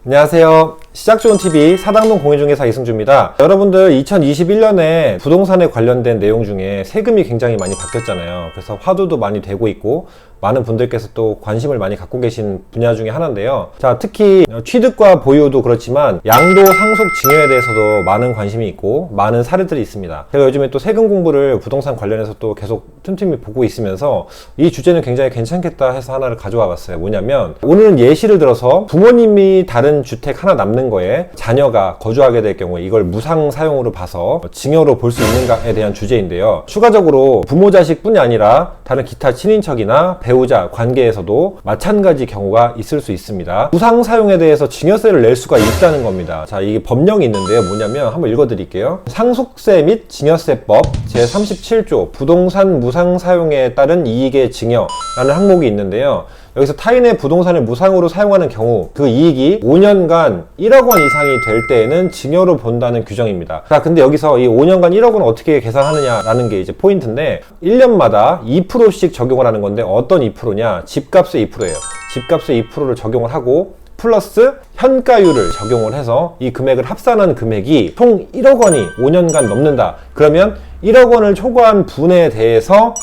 안녕하세요. 시작좋은TV 사당동 공인중개사 이승주입니다. 여러분들 2021년에 부동산에 관련된 내용 중에 세금이 굉장히 많이 바뀌었잖아요. 그래서 화두도 많이 되고 있고 많은 분들께서 또 관심을 많이 갖고 계신 분야 중에 하나인데요. 자, 특히 취득과 보유도 그렇지만 양도, 상속, 증여에 대해서도 많은 관심이 있고 많은 사례들이 있습니다. 제가 요즘에 또 세금 공부를 부동산 관련해서 또 계속 틈틈이 보고 있으면서 이 주제는 굉장히 괜찮겠다 해서 하나를 가져와 봤어요. 뭐냐면 오늘은 예시를 들어서 부모님이 다른 주택 하나 남는 거에 자녀가 거주하게 될 경우에 이걸 무상 사용으로 봐서 증여로 볼 수 있는가에 대한 주제인데요. 추가적으로 부모 자식뿐이 아니라 다른 기타 친인척이나 배우자 관계에서도 마찬가지 경우가 있을 수 있습니다. 무상 사용에 대해서 증여세를 낼 수가 있다는 겁니다. 자, 이게 법령이 있는데요. 뭐냐면 한번 읽어드릴게요. 상속세 및 증여세법 제37조 부동산 무상 사용에 따른 이익의 증여라는 항목이 있는데요. 여기서 타인의 부동산을 무상으로 사용하는 경우 그 이익이 5년간 1억 원 이상이 될 때에는 증여로 본다는 규정입니다. 자, 근데 여기서 이 5년간 1억 원 어떻게 계산하느냐라는 게 이제 포인트인데 1년마다 2%씩 적용을 하는 건데 어떤 2%냐? 집값의 2%예요. 집값의 2%를 적용을 하고 플러스 현가율을 적용을 해서 이 금액을 합산한 금액이 총 1억 원이 5년간 넘는다. 그러면 1억 원을 초과한 분에 대해서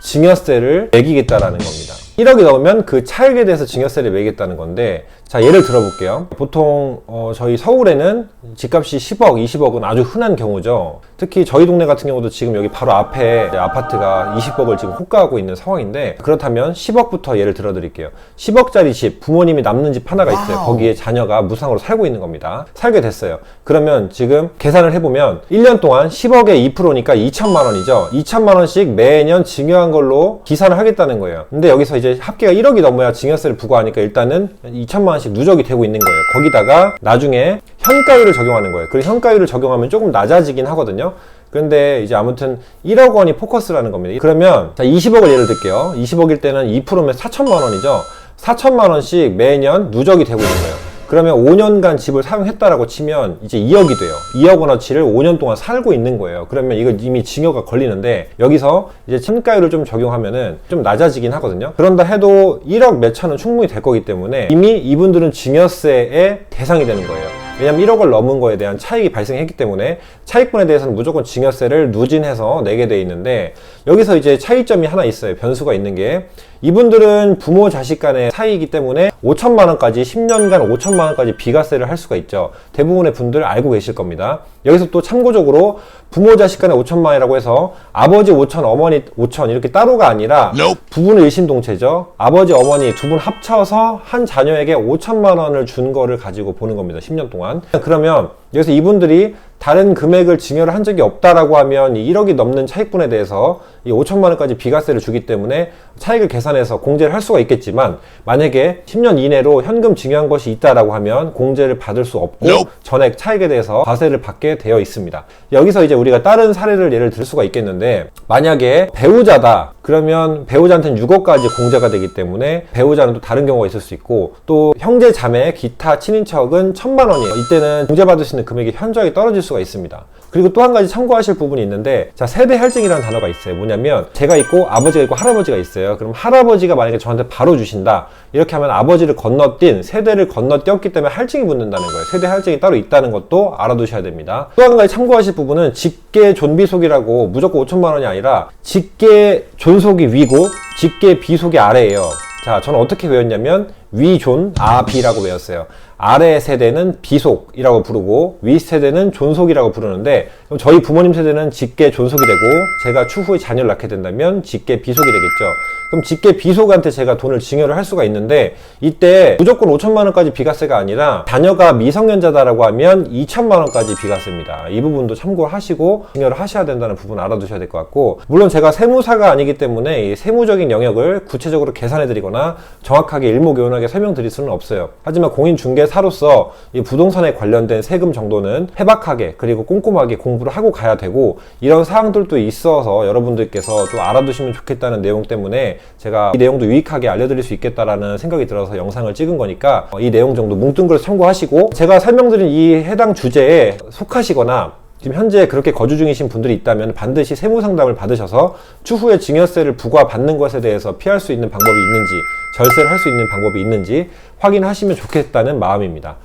증여세를 매기겠다라는 겁니다. 1억이 넘으면 그 차액에 대해서 증여세를 매기겠다는 건데, 자, 예를 들어볼게요. 보통 저희 서울에는 집값이 10억, 20억은 아주 흔한 경우죠. 특히 저희 동네 같은 경우도 지금 여기 바로 앞에 아파트가 20억을 지금 호가하고 있는 상황인데, 그렇다면 10억부터 예를 들어드릴게요. 10억짜리 집, 부모님이 남는 집 하나가 있어요. 거기에 자녀가 무상으로 살고 있는 겁니다. 살게 됐어요. 그러면 지금 계산을 해보면 1년 동안 10억의 2%니까 2천만 원이죠. 2천만 원씩 매년 증여한 걸로 기산을 하겠다는 거예요. 근데 여기서 이제 합계가 1억이 넘어야 증여세를 부과하니까 일단은 2천만 원씩 누적이 되고 있는 거예요. 거기다가 나중에 현가율을 적용하는 거예요. 그리고 현가율을 적용하면 조금 낮아지긴 하거든요. 그런데 이제 아무튼 1억 원이 포커스라는 겁니다. 그러면 자, 20억을 예를 들게요. 20억일 때는 2%면 4천만 원이죠. 4천만 원씩 매년 누적이 되고 있는 거예요. 그러면 5년간 집을 사용했다라고 치면 이제 2억이 돼요. 2억 원어치를 5년 동안 살고 있는 거예요. 그러면 이거 이미 증여가 걸리는데 여기서 이제 현가율을 좀 적용하면은 좀 낮아지긴 하거든요. 그런다 해도 1억 몇천은 충분히 될 거기 때문에 이미 이분들은 증여세의 대상이 되는 거예요. 왜냐면 1억을 넘은 거에 대한 차익이 발생했기 때문에 차익분에 대해서는 무조건 증여세를 누진해서 내게 돼 있는데, 여기서 이제 차이점이 하나 있어요. 변수가 있는 게, 이분들은 부모 자식 간의 사이이기 때문에 5천만 원까지 10년간 5천만 원까지 비과세를 할 수가 있죠. 대부분의 분들 알고 계실 겁니다. 여기서 또 참고적으로 부모 자식 간에 5천만 원이라고 해서 아버지 5천, 어머니 5천 이렇게 따로가 아니라 부부는 일심동체죠. 아버지, 어머니 두 분 합쳐서 한 자녀에게 5천만 원을 준 거를 가지고 보는 겁니다. 10년 동안. 그러면 여기서 이분들이 다른 금액을 증여를 한 적이 없다라고 하면 이 1억이 넘는 차익분에 대해서 이 5천만 원까지 비과세를 주기 때문에 차익을 계산해서 공제를 할 수가 있겠지만, 만약에 10년 이내로 현금 증여한 것이 있다라고 하면 공제를 받을 수 없고 전액 차익에 대해서 과세를 받게 되어 있습니다. 여기서 이제 우리가 다른 사례를 예를 들 수가 있겠는데, 만약에 배우자다 그러면 배우자한테는 6억까지 공제가 되기 때문에 배우자는 또 다른 경우가 있을 수 있고, 또 형제, 자매, 기타 친인척은 1,000만 원이에요. 이때는 공제받을 수 있는 금액이 현저하게 떨어질 수가 있습니다. 그리고 또 한 가지 참고하실 부분이 있는데, 자, 세대 할증이라는 단어가 있어요. 뭐냐면 제가 있고 아버지가 있고 할아버지가 있어요. 그럼 할아버지가 만약에 저한테 바로 주신다, 이렇게 하면 아버지를 건너뛴, 세대를 건너뛰었기 때문에 할증이 붙는다는 거예요. 세대 할증이 따로 있다는 것도 알아두셔야 됩니다. 또 한 가지 참고하실 부분은 직계 존비속이라고 무조건 5천만 원이 아니라 직계 존속이 위고 직계 비속이 아래예요. 자, 저는 어떻게 외웠냐면 위존 아비라고 외웠어요. 아래 세대는 비속이라고 부르고 위 세대는 존속이라고 부르는데, 그럼 저희 부모님 세대는 직계 존속이 되고 제가 추후에 자녀를 낳게 된다면 직계 비속이 되겠죠. 그럼 직계 비속한테 제가 돈을 증여를 할 수가 있는데, 이때 무조건 5천만 원까지 비과세가 아니라 자녀가 미성년자다라고 하면 2천만 원까지 비과세입니다. 이 부분도 참고하시고 증여를 하셔야 된다는 부분 알아두셔야 될 것 같고, 물론 제가 세무사가 아니기 때문에 이 세무적인 영역을 구체적으로 계산해 드리거나 정확하게 일목요연하게 설명드릴 수는 없어요. 하지만 공인중개사로서 이 부동산에 관련된 세금 정도는 해박하게 그리고 꼼꼼하게 공부를 하고 가야 되고, 이런 사항들도 있어서 여러분들께서 또 알아두시면 좋겠다는 내용 때문에 제가 이 내용도 유익하게 알려드릴 수 있겠다라는 생각이 들어서 영상을 찍은 거니까 이 내용 정도 뭉뚱 그려 참고하시고, 제가 설명드린 이 해당 주제에 속하시거나 지금 현재 그렇게 거주 중이신 분들이 있다면 반드시 세무상담을 받으셔서 추후에 증여세를 부과받는 것에 대해서 피할 수 있는 방법이 있는지, 절세를 할 수 있는 방법이 있는지 확인하시면 좋겠다는 마음입니다.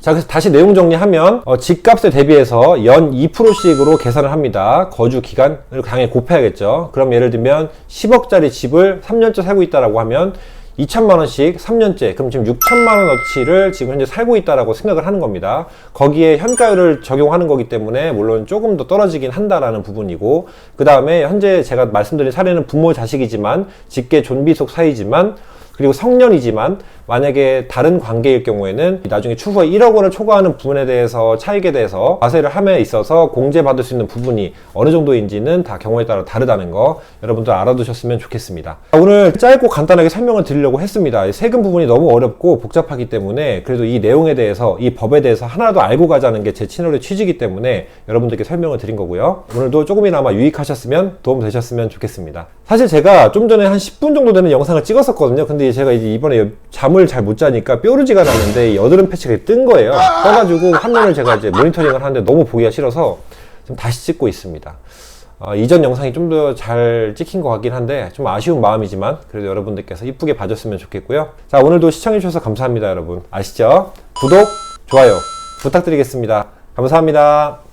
자, 그래서 다시 내용 정리하면 집값에 대비해서 연 2%씩으로 계산을 합니다. 거주 기간을 당연히 곱해야겠죠. 그럼 예를 들면 10억짜리 집을 3년째 살고 있다라고 하면 2천만 원씩 3년째, 그럼 지금 6천만 원어치를 지금 현재 살고 있다라고 생각을 하는 겁니다. 거기에 현가율을 적용하는 거기 때문에 물론 조금 더 떨어지긴 한다라는 부분이고, 그 다음에 현재 제가 말씀드린 사례는 부모 자식이지만 직계 존비속 사이지만 그리고 성년이지만 만약에 다른 관계일 경우에는 나중에 추후에 1억 원을 초과하는 부분에 대해서 차익에 대해서 과세를 함에 있어서 공제받을 수 있는 부분이 어느 정도인지는 다 경우에 따라 다르다는 거 여러분들 알아두셨으면 좋겠습니다. 오늘 짧고 간단하게 설명을 드리려고 했습니다. 세금 부분이 너무 어렵고 복잡하기 때문에 그래도 이 내용에 대해서, 이 법에 대해서 하나라도 알고 가자는 게 제 채널의 취지이기 때문에 여러분들께 설명을 드린 거고요. 오늘도 조금이나마 유익하셨으면, 도움 되셨으면 좋겠습니다. 사실 제가 좀 전에 한 10분 정도 되는 영상을 찍었었거든요. 근데 제가 이제 이번에 잠을 잘 못 자니까 뾰루지가 나는데 여드름 패치가 뜬 거예요. 떠가지고 화면을 제가 이제 모니터링을 하는데 너무 보기가 싫어서 지금 다시 찍고 있습니다. 이전 영상이 좀 더 잘 찍힌 것 같긴 한데 좀 아쉬운 마음이지만 그래도 여러분들께서 이쁘게 봐줬으면 좋겠고요. 자, 오늘도 시청해주셔서 감사합니다. 여러분 아시죠? 구독, 좋아요 부탁드리겠습니다. 감사합니다.